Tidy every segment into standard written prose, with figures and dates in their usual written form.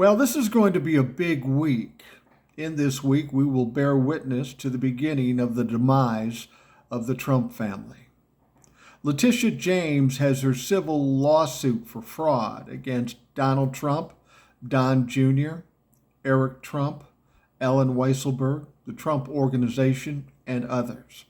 Well, this is going to be a big week. In this week, we will bear witness to the beginning of the demise of the Trump family. Letitia James has her civil lawsuit for fraud against Donald Trump, Don Jr., Eric Trump, Ellen Weisselberg, the Trump Organization, and others.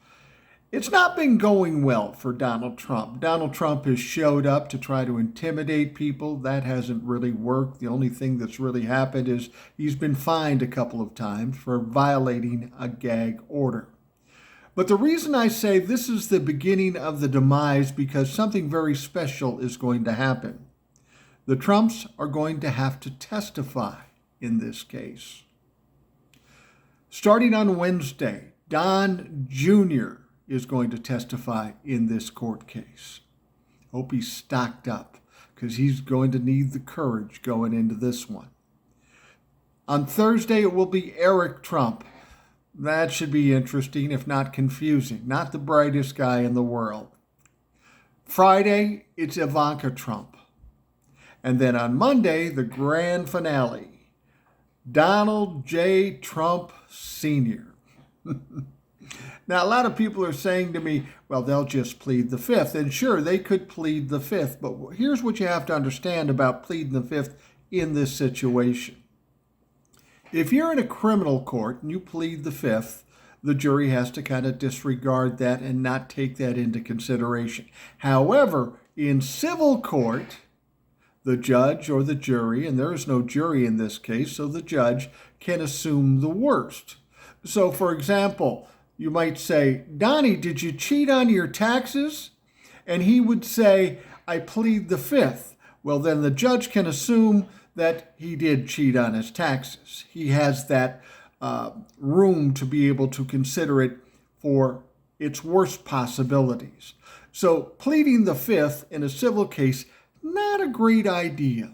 It's not been going well for Donald Trump. Donald Trump has showed up to try to intimidate people. That hasn't really worked. The only thing that's really happened is he's been fined a couple of times for violating a gag order. But the reason I say this is the beginning of the demise because something very special is going to happen. The Trumps are going to have to testify in this case. Starting on Wednesday, Don Jr. is going to testify in this court case. Hope he's stocked up because he's going to need the courage going into this one. On Thursday, it will be Eric Trump. That should be interesting, if not confusing. Not the brightest guy in the world. Friday, it's Ivanka Trump. And then on Monday, the grand finale, Donald J. Trump Sr. Now, a lot of people are saying to me, well, they'll just plead the fifth. And sure, they could plead the fifth. But here's what you have to understand about pleading the fifth in this situation. If you're in a criminal court and you plead the fifth, the jury has to kind of disregard that and not take that into consideration. However, in civil court, the judge or the jury, and there is no jury in this case, so the judge can assume the worst. So, for example, you might say, Donnie, did you cheat on your taxes? And he would say, I plead the fifth. Well, then the judge can assume that he did cheat on his taxes. He has that room to be able to consider it for its worst possibilities. So pleading the fifth in a civil case, not a great idea.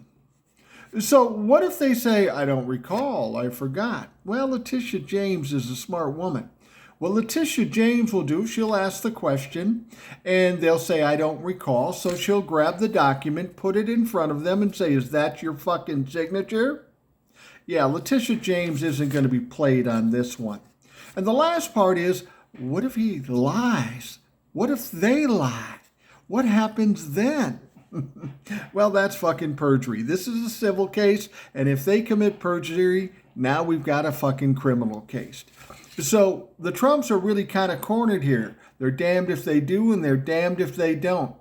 So what if they say, I don't recall, I forgot? Well, Letitia James is a smart woman. What Letitia James will do, she'll ask the question, and they'll say, I don't recall. So she'll grab the document, put it in front of them, and say, is that your fucking signature? Yeah, Letitia James isn't going to be played on this one. And the last part is, what if he lies? What if they lie? What happens then? Well, that's fucking perjury. This is a civil case, and if they commit perjury, now we've got a fucking criminal case. So the Trumps are really kind of cornered here. They're damned if they do, and they're damned if they don't.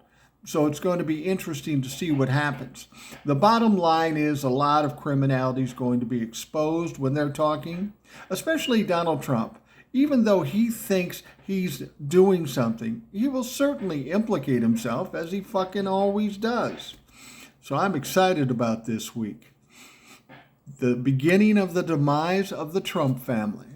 So it's going to be interesting to see what happens. The bottom line is a lot of criminality is going to be exposed when they're talking, especially Donald Trump. Even though he thinks he's doing something, he will certainly implicate himself as he fucking always does. So I'm excited about this week. The beginning of the demise of the Trump family.